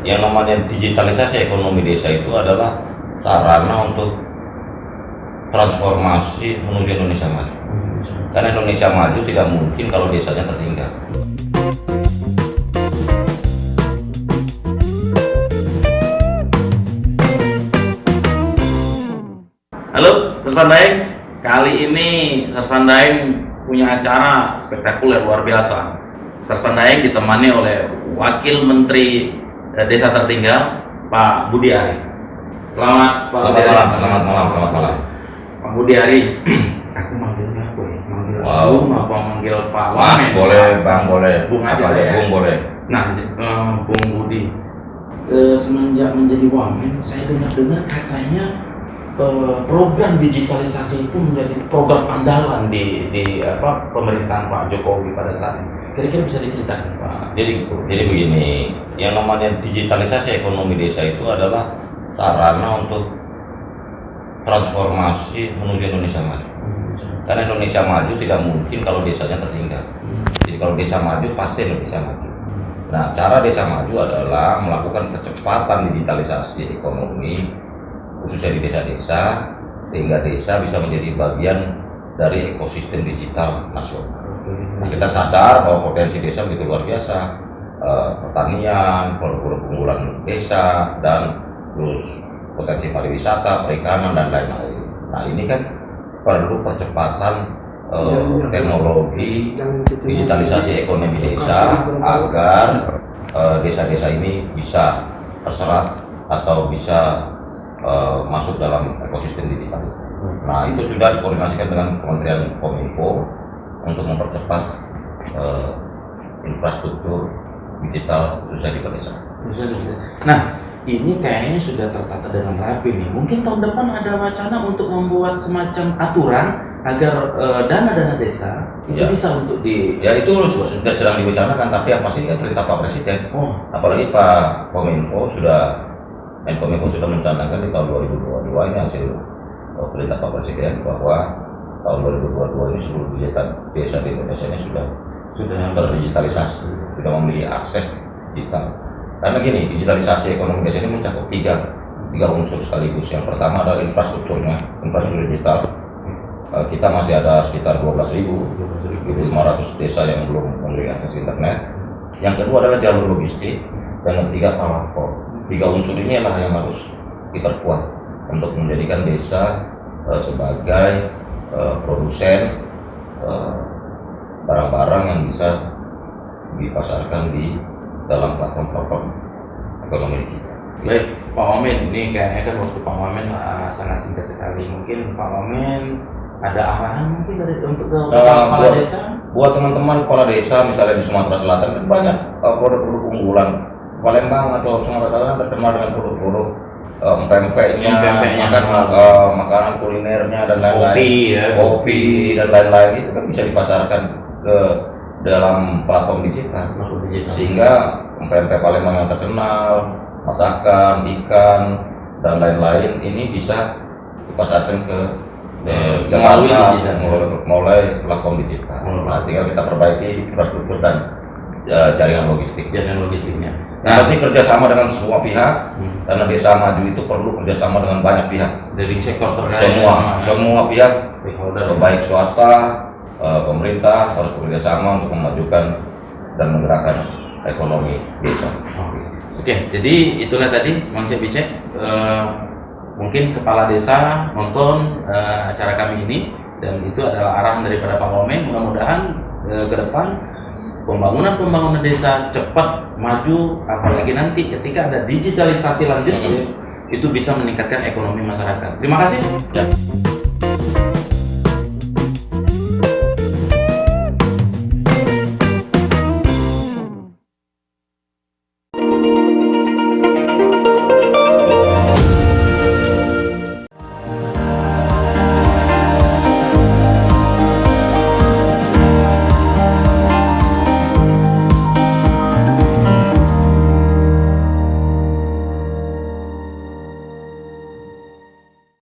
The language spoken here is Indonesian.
yang namanya digitalisasi ekonomi desa itu adalah sarana untuk transformasi menuju Indonesia maju. Karena Indonesia maju tidak mungkin kalau desanya tertinggal. Halo Sersandaeng, kali ini Sersandaeng punya acara spektakuler luar biasa. Sersandaeng ditemani oleh Wakil Menteri Desa Tertinggal, Pak Budi Ari. Selamat malam. Pak Budi Ari. Aku manggilnya apa ya? Manggil Bung apa manggil Pak Mas Wamen? boleh, Bang boleh, Bung aja apa ya. Bung boleh. Nah, Bung Budi. Semenjak menjadi Wamen, saya dengar katanya program digitalisasi itu menjadi program andalan di pemerintahan Pak Jokowi pada saat ini. Kira-kira bisa diceritakan Pak? Jadi begini, yang namanya digitalisasi ekonomi desa itu adalah sarana untuk transformasi menuju Indonesia maju. Karena Indonesia maju tidak mungkin kalau desanya tertinggal. Jadi kalau desa maju pasti Indonesia maju. Nah, cara desa maju adalah melakukan percepatan digitalisasi ekonomi khususnya di desa-desa, sehingga desa bisa menjadi bagian dari ekosistem digital nasional. Nah, kita sadar bahwa potensi desa begitu luar biasa, pertanian, produk-produk unggulan desa, dan terus potensi pariwisata, perikanan, dan lain-lain. Nah, ini kan perlu percepatan teknologi digitalisasi ekonomi desa agar desa-desa ini bisa terserap atau bisa masuk dalam ekosistem digital. Nah, itu sudah dikoordinasikan dengan Kementerian Kominfo untuk mempercepat infrastruktur digital khususnya di pedesaan. Nah, ini kayaknya sudah tertata dengan rapi nih. Mungkin tahun depan ada wacana untuk membuat semacam aturan agar dana-dana desa itu bisa untuk di. Ya, itu sudah sedang dibicarakan, tapi yang pasti kan perintah Pak Presiden. Apalagi Pak Menkominfo sudah mencanangkan di tahun 2022 ini hasil perintah Pak Presiden bahwa tahun 2022 ini seluruh desa di Indonesia ini sudah terdigitalisasi, sudah memiliki akses digital. Karena gini, digitalisasi ekonomi desa ini mencakup tiga unsur sekaligus. Yang pertama adalah infrastruktur digital. Kita masih ada sekitar 12.500 desa yang belum memiliki akses internet. Yang kedua adalah jalur logistik, dan yang ketiga platform. Tiga unsur ini adalah yang harus kita kuat untuk menjadikan desa sebagai produsen barang-barang yang bisa dipasarkan di dalam platform ekonomi kita. Baik, Pak Wamen, ini kayaknya kan waktu Pak Wamen sangat singkat sekali. Mungkin Pak Wamen ada arahan mungkin untuk kepala desa? Buat teman-teman kepala desa, misalnya di Sumatera Selatan kan banyak produk-produk unggulan. Palembang atau Sumatera Selatan terkenal dengan produk-produk pempeknya, makanan kulinernya dan lain-lain, kopi dan lain-lain, itu kan bisa dipasarkan ke dalam platform digital. Sehingga pempek Palembang yang terkenal, masakan, ikan dan lain-lain ini bisa dipasarkan ke Jakarta melalui platform digital. Nah, tinggal kita perbaiki infrastruktur dan jaringan logistiknya. Nah, berarti kerjasama dengan semua pihak, karena desa maju itu perlu kerjasama dengan banyak pihak dari sektor terkait. Semua pihak, baik swasta, pemerintah harus bekerjasama untuk memajukan dan menggerakkan ekonomi desa. Oke, jadi itulah tadi Mang Cek mungkin kepala desa nonton acara kami ini, dan itu adalah arahan daripada Pak Wamen. Mudah-mudahan ke depan pembangunan desa cepat maju, apalagi nanti ketika ada digitalisasi lanjut itu bisa meningkatkan ekonomi masyarakat. Terima kasih. Ya.